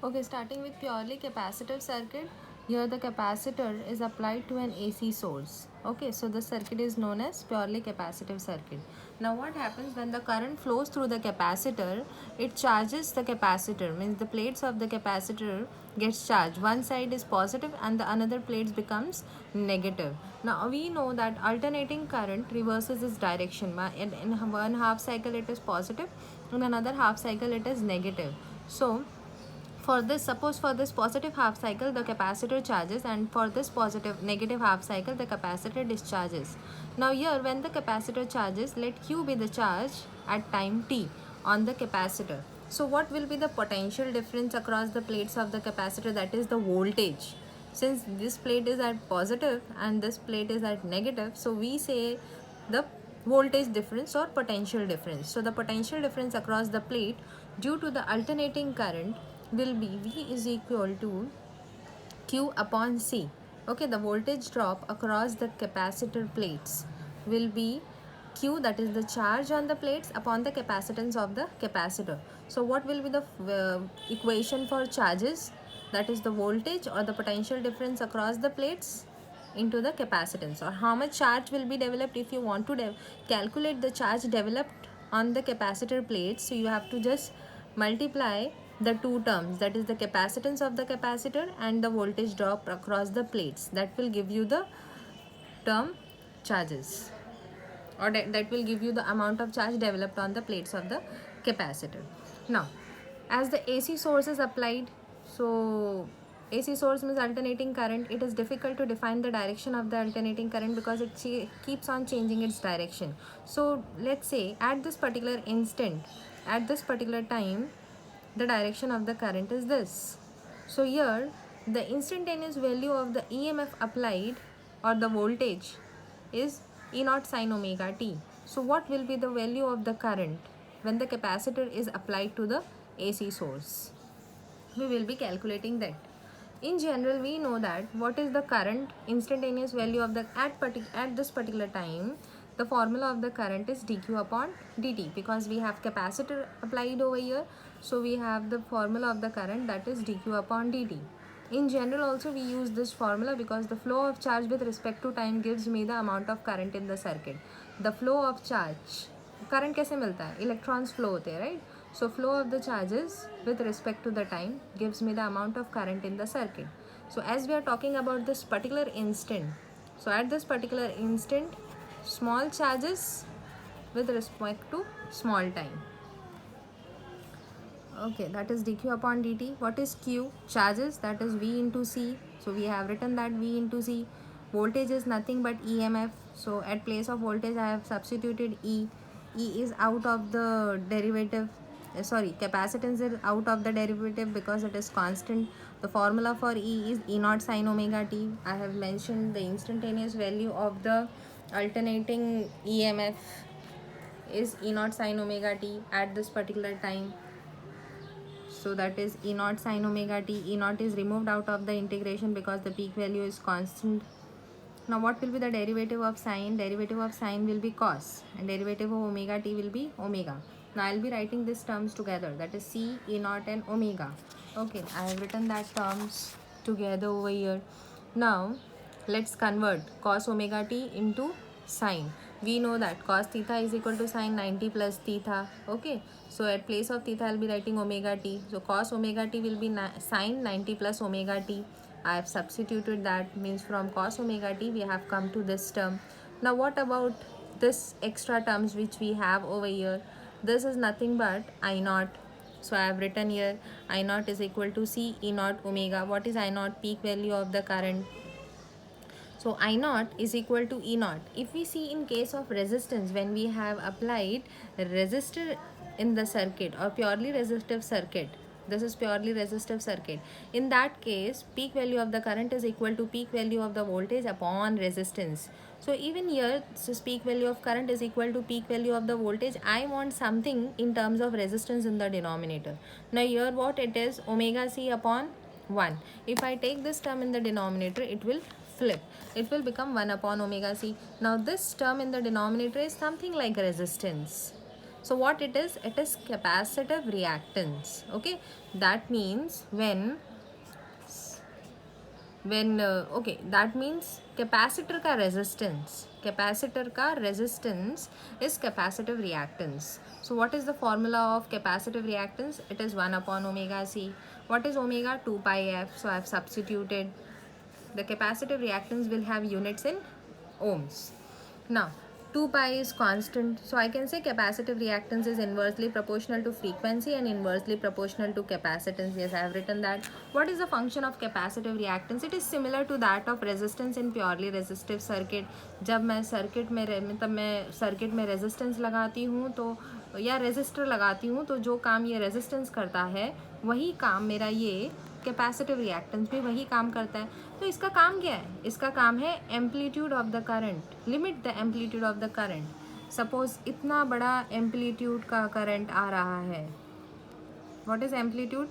Okay, starting with purely capacitive circuit. Here the capacitor is applied to an AC source. Okay, so the circuit is known as purely capacitive circuit. Now what happens when the current flows through the capacitor? It charges the capacitor, means the plates of the capacitor gets charged. One side is positive and the another plates becomes negative. Now we know that alternating current reverses its direction. In one half cycle it is positive, in another half cycle it is negative. So for this, suppose for this positive half cycle the capacitor charges, and for this positive negative half cycle the capacitor discharges. Now here when the capacitor charges, let Q be the charge at time t on the capacitor. So what will be the potential difference across the plates of the capacitor, that is the voltage. Since this plate is at positive and this plate is at negative, so we say the voltage difference or potential difference. So the potential difference across the plate due to the alternating current will be V is equal to Q upon C. Okay, the voltage drop across the capacitor plates will be Q, that is the charge on the plates, upon the capacitance of the capacitor. So what will be the equation for charges, that is the voltage or the potential difference across the plates into the capacitance, or how much charge will be developed. If you want to calculate the charge developed on the capacitor plates, so you have to just multiply the two terms, that is the capacitance of the capacitor and the voltage drop across the plates. That will give you the term charges, or that will give you the amount of charge developed on the plates of the capacitor. Now as the AC source is applied, so AC source means alternating current, it is difficult to define the direction of the alternating current because it keeps on changing its direction. So let's say at this particular instant, at this particular time, the direction of the current is this. So here the instantaneous value of the EMF applied or the voltage is E naught sin omega t. So what will be the value of the current when the capacitor is applied to the AC source? We will be calculating that. In general, we know that what is the current instantaneous value of the at this particular time. The formula of the current is dq upon dt, because we have capacitor applied over here. So we have the formula of the current, that is dq upon dt. In general also we use this formula because the flow of charge with respect to time gives me the amount of current in the circuit. The flow of charge, current कैसे मिलता है, electrons flow होते हैं, right? So flow of the charges with respect to the time gives me the amount of current in the circuit. So as we are talking about this particular instant, so at this particular instant, small charges with respect to small time. Okay, that is dq upon dt. What is q? Charges, that is v into c. So we have written that v into c. Voltage is nothing but EMF. So at place of voltage I have substituted E. E is out of the derivative. Capacitance is out of the derivative because it is constant. The formula for E is E naught sin omega t. I have mentioned the instantaneous value of the alternating EMF is E naught sin omega t at this particular time. So that is E naught sin omega t. E naught is removed out of the integration because the peak value is constant. Now what will be the derivative of sine? Derivative of sine will be cos, and derivative of omega t will be omega. Now I'll be writing these terms together, that is c, E naught and omega. Okay, I have written that terms together over here. Now let's convert cos omega t into sine. We know that cos theta is equal to sine 90 plus theta. Okay, so at place of theta I'll be writing omega t. So cos omega t will be sine 90 plus omega t. I have substituted that, means from cos omega t we have come to this term. Now what about this extra terms which we have over here? This is nothing but I naught. So I have written here I naught is equal to c E naught omega. What is I naught? Peak value of the current. So I naught is equal to E naught. If we see in case of resistance, when we have applied resistor in the circuit or purely resistive circuit, this is purely resistive circuit. In that case, peak value of the current is equal to peak value of the voltage upon resistance. So even here, this peak value of current is equal to peak value of the voltage. I want something in terms of resistance in the denominator. Now here what it is, omega c upon 1. If I take this term in the denominator, it will flip. It will become 1 upon omega c. Now this term in the denominator is something like resistance. So what it is capacitive reactance. Okay, that means when okay, that means capacitor का resistance is capacitive reactance. So what is the formula of capacitive reactance? It is 1 upon omega c. What is omega? 2 pi f. So I have substituted. The capacitive reactance will have units in ohms. Now 2 pi is constant, so I can say capacitive reactance is inversely proportional to frequency and inversely proportional to capacitance. Yes, I have written that. What is the function of capacitive reactance? It is similar to that of resistance in purely resistive circuit. जब मैं circuit में resistance लगाती हूँ तो या resistor लगाती हूँ तो जो काम ये रेजिस्टेंस करता है वही काम मेरा ये कैपेसिटिव रिएक्टेंस भी वही काम करता है. तो इसका काम क्या है? इसका काम है amplitude of the current, limit the amplitude of the current. Suppose इतना बड़ा एम्पलीट्यूड का करंट आ रहा है. What is amplitude?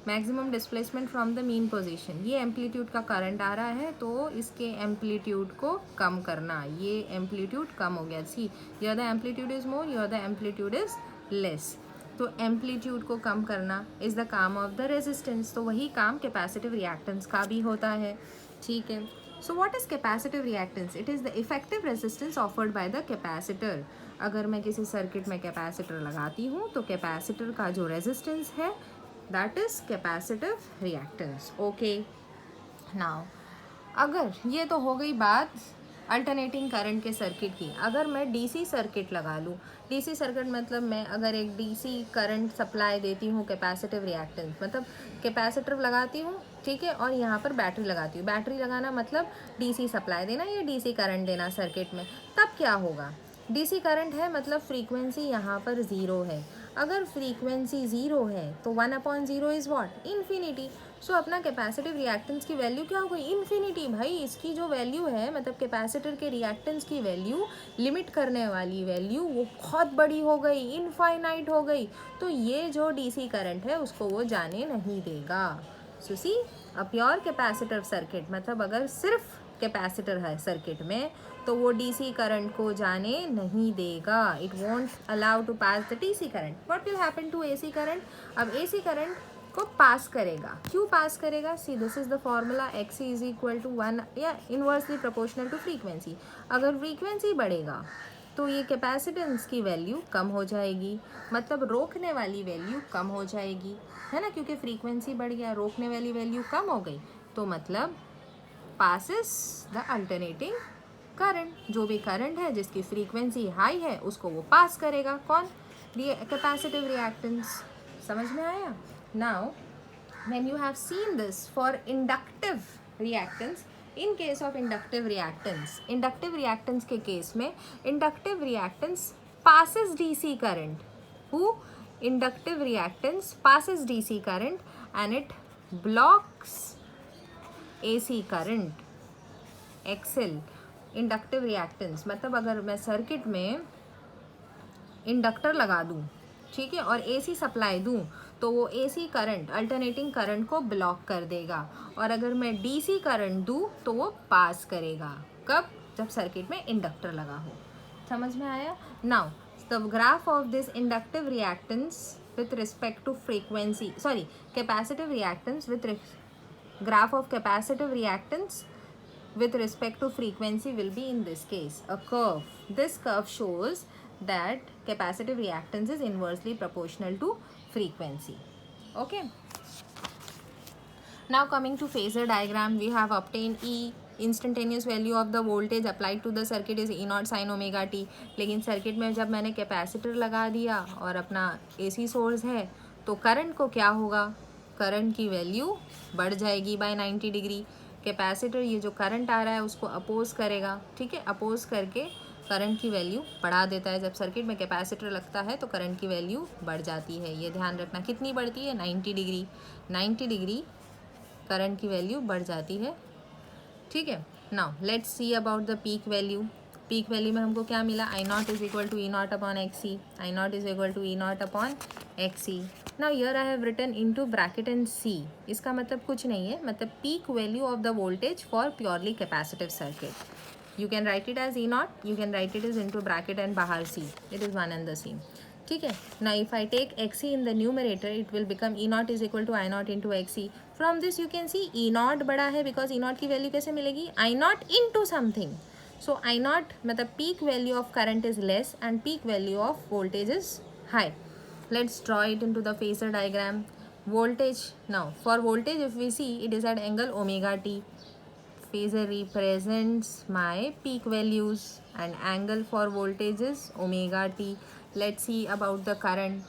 Maximum displacement from the mean position. ये एम्पलीट्यूड का करंट आ रहा है तो इसके एम्पलीट्यूड को कम करना. ये एम्पलीट्यूड कम हो गया. See, your the amplitude is more, your the amplitude is less. तो एम्पलीट्यूड को कम करना इज़ द काम ऑफ द रेजिस्टेंस. तो वही काम कैपेसिटिव रिएक्टेंस का भी होता है. ठीक है. So what is capacitive reactance? It is the effective resistance offered by the capacitor. अगर मैं किसी सर्किट में कैपेसिटर लगाती हूँ तो कैपेसिटर का जो रेजिस्टेंस है that is capacitive reactance. Okay. Now अगर ये तो हो गई बात अल्टरनेटिंग करंट के सर्किट की. अगर मैं डीसी सर्किट लगा लूँ, डीसी सर्किट मतलब मैं अगर एक डीसी करंट सप्लाई देती हूँ कैपेसिटिव रिएक्टेंस, मतलब कैपेसिटर लगाती हूँ, ठीक है, और यहाँ पर बैटरी लगाती हूँ. बैटरी लगाना मतलब डीसी सप्लाई देना या डीसी करंट देना सर्किट में. तब क्या होगा? डीसी करंट है मतलब फ्रीक्वेंसी यहाँ पर ज़ीरो है. अगर फ्रीक्वेंसी ज़ीरो है तो 1/0 इज़ व्हाट? इन्फिनिटी. सो अपना कैपेसिटिव रिएक्टेंस की वैल्यू क्या हो गई? इन्फिनिटी. भाई इसकी जो वैल्यू है मतलब कैपेसिटर के रिएक्टेंस की वैल्यू, लिमिट करने वाली वैल्यू, वो बहुत बड़ी हो गई, इनफाइनाइट हो गई. तो ये जो डीसी करंट है उसको वो जाने नहीं देगा. सो सी, अ प्योर कैपेसिटिव सर्किट मतलब अगर सिर्फ कैपेसिटर है सर्किट में तो वो डीसी करंट को जाने नहीं देगा. It won't allow to pass the DC current. What will happen to AC current? अब एसी करंट को पास करेगा. क्यों पास करेगा? See, this is the formula. X is equal to 1 या इनवर्सली प्रोपोर्शनल टू फ्रीक्वेंसी. अगर frequency बढ़ेगा तो ये कैपेसिटेंस की वैल्यू कम हो जाएगी, मतलब रोकने वाली वैल्यू कम हो जाएगी, है ना. क्योंकि फ्रीक्वेंसी बढ़ गया, रोकने वाली वैल्यू कम हो गई, तो मतलब पासिस द अल्टरनेटिंग करंट. जो भी करंट है जिसकी फ्रीक्वेंसी हाई है उसको वो पास करेगा. कौन? Capacitive reactance. समझ में आया? Now when you have seen this for inductive reactance, in case of inductive reactance के केस में inductive reactance passes DC current. Who? Inductive reactance passes DC current and it blocks AC current. XL inductive reactance मतलब अगर मैं circuit में inductor लगा दूँ, ठीक है, और एसी सप्लाई दूँ तो वो एसी करंट, अल्टरनेटिंग करंट को ब्लॉक कर देगा. और अगर मैं डीसी करंट दूँ तो वो पास करेगा. कब? जब सर्किट में इंडक्टर लगा हो. समझ में आया? Now the graph of this inductive reactance with respect to frequency, sorry, capacitive reactance with graph of capacitive reactance with respect to frequency will be in this case a curve. This curve shows that capacitive reactance is inversely proportional to frequency. Okay. Now coming to phasor diagram, we have obtained E. Instantaneous value of the voltage applied to the circuit is E0 sin omega t. लेकिन circuit में जब मैंने capacitor लगा दिया और अपना AC source है तो करंट को क्या होगा? करंट की वैल्यू बढ़ जाएगी बाय 90 डिग्री. कैपेसिटर ये जो करंट आ रहा है उसको अपोज करेगा, ठीक है, अपोज करके करंट की वैल्यू बढ़ा देता है. जब सर्किट में कैपेसिटर लगता है तो करंट की वैल्यू बढ़ जाती है. ये ध्यान रखना. कितनी बढ़ती है? 90 डिग्री. 90 डिग्री करंट की वैल्यू बढ़ जाती है, ठीक है. Now let's see about the peak value. Peak value में हमको क्या मिला? I0 is equal to E0 upon XC. I0 is equal to E0 upon XC. Now here I have written into bracket and C. इसका मतलब कुछ नहीं है, मतलब peak value of the voltage for purely capacitive circuit. You can write it as E0, you can write it is into bracket and बाहर C. It is one and the same, ठीक है. Now if I take xc in the numerator, it will become E naught is equal to I naught into xc. From this you can see E naught बड़ा है because E naught की value कैसे मिलेगी, I naught into something. So I naught मतलब peak value of current is less and peak value of voltage is high. Let's draw it into the phasor diagram. Voltage, now for voltage if we see it is at angle omega t. Phasor represents my peak values and angle for voltage is omega t. Let's see about the current.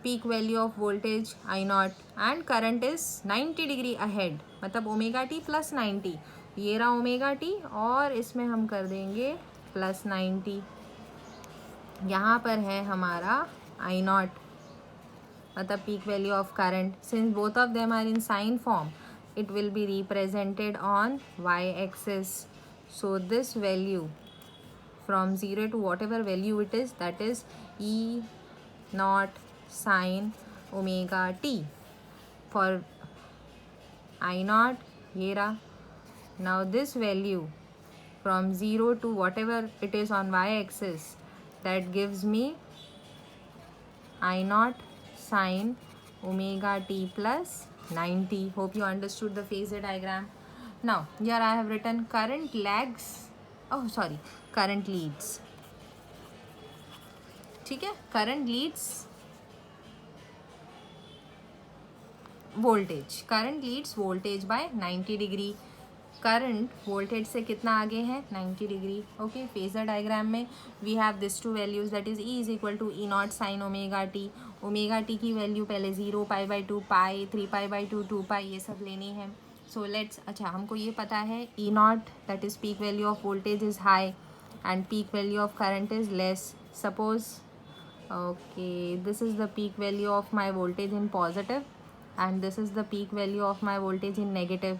Peak value of voltage I naught and current is 90 degree ahead, मतलब omega T plus 90. ये रहा omega T और इसमें हम कर देंगे plus 90. यहाँ पर है हमारा I naught मतलब peak value of current. Since both of them are in sine form, it will be represented on y-axis. So this value from 0 to whatever value it is, that is E naught sine omega t. For I naught, ये रहा. Now this value from 0 to whatever it is on y-axis, that gives me I naught sine omega t plus 90. Hope you understood the phasor diagram. Now here I have written current lags, current leads. ठीक है, current leads voltage. Current leads voltage by 90 degree. Current voltage से कितना आगे है, 90 degree. Okay, phasor diagram में we have this two values, that is E is equal to E naught sine omega T. Omega T की value पहले 0, पाई by 2, pi, 3 pi by 2, 2 पाई, ये सब लेनी है. सो लेट्स, अच्छा हमको ये पता है E naught that is peak value of voltage is high and peak value of current is less. Suppose okay, this is the peak value of my voltage in positive and this is the peak value of my voltage in negative.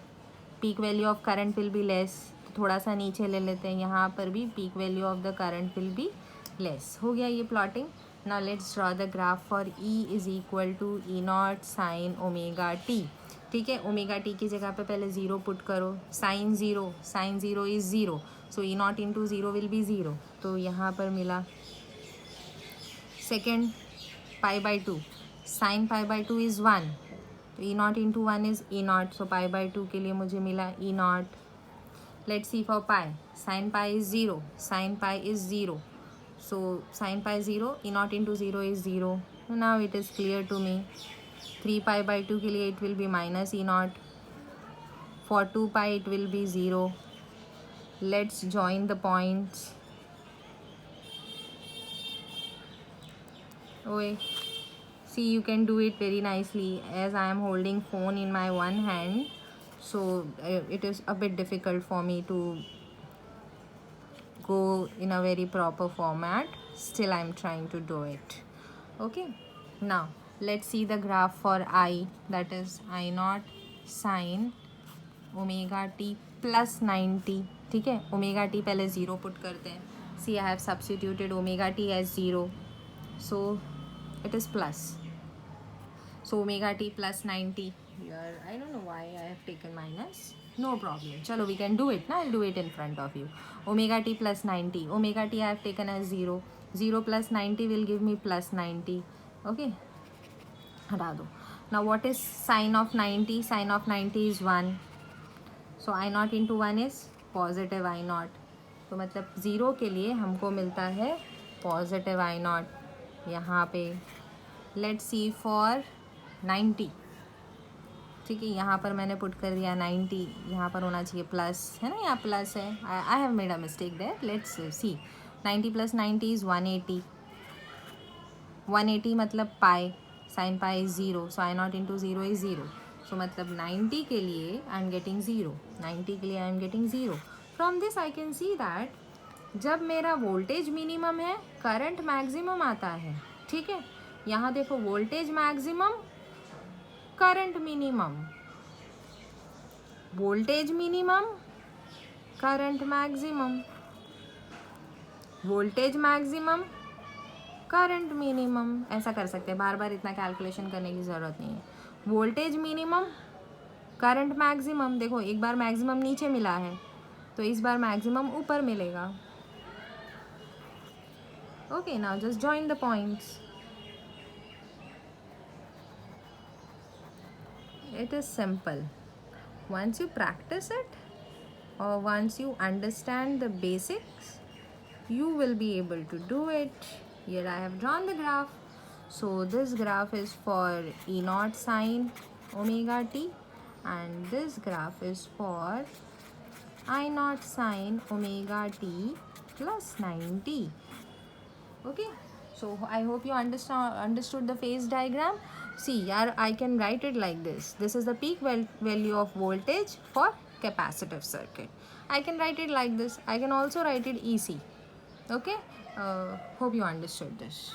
Peak value of current will be less. तो थोड़ा सा नीचे ले लेते हैं, यहाँ पर भी peak value of the current will be less. हो गया ये plotting. Now let's draw the graph for E is equal to E naught sin omega t. ठीक है, ओमेगा टी की जगह पे पहले 0 पुट करो. Sine zero is 0, so E naught into 0 will be 0. तो यहाँ पर मिला. Second pi by 2, sine pi by 2 is 1, तो E naught into 1 is E naught. So pi by 2 के लिए मुझे मिला E naught. Let's see for pi. Sine pi is 0, sign pi is 0, so sine pi 0, E naught into 0 is 0. Now it is clear to me. 3 pi by 2 के लिए it will be minus E naught. For 2 pi it will be 0. Let's join the points. ओए, see, you can do it very nicely as I am holding phone in my one hand, so it is a bit difficult for me to go in a very proper format. Still I am trying to do it. Okay, now let's see the graph for I, that is I naught sin omega t plus 90. ठीक है, omega T पहले 0 put करते हैं. See, I have substituted omega t as 0, so it is plus. So omega t plus 90 here. I don't know why I have taken minus. No problem. Chalo, we can do it. Now I'll do it in front of you. Omega t plus 90. Omega t I have taken as 0. 0 plus 90 will give me plus 90. Okay. हटा दो. Now what is sine of 90? Sine of 90 is 1. So I naught into 1 is positive I naught. तो मतलब 0 के लिए हमको मिलता है positive I naught. यहाँ पे let's see for 90. ठीक है, यहाँ पर मैंने पुट कर दिया 90. यहाँ पर होना चाहिए प्लस, है ना, यहाँ प्लस है. I have made a mistake there. Let's see. 90 plus 90 is 180. 180 मतलब pi. Sine pi is 0, so I not into 0 is 0. सो मतलब 90 के लिए आई एम गेटिंग 0. 90 के लिए I am getting 0. From this I can see that जब मेरा voltage minimum है, करंट मैक्सिमम आता है. ठीक है, यहाँ देखो voltage maximum, current minimum. Voltage minimum, current maximum. Voltage maximum, current minimum. ऐसा कर सकते हैं, बार बार इतना कैलकुलेशन करने की ज़रूरत नहीं है. Voltage minimum, current maximum. देखो एक बार मैक्सिमम नीचे मिला है तो इस बार मैक्सिमम ऊपर मिलेगा. Okay, now just join the points. It is simple. Once you practice it, or once you understand the basics, you will be able to do it. Here I have drawn the graph. So this graph is for E naught sine omega t, and this graph is for I naught sine omega t plus 90. Okay, so I hope you understood the phase diagram. See, here I can write it like this. This is the peak value of voltage for capacitive circuit. I can write it like this. I can also write it EC. Okay, hope you understood this.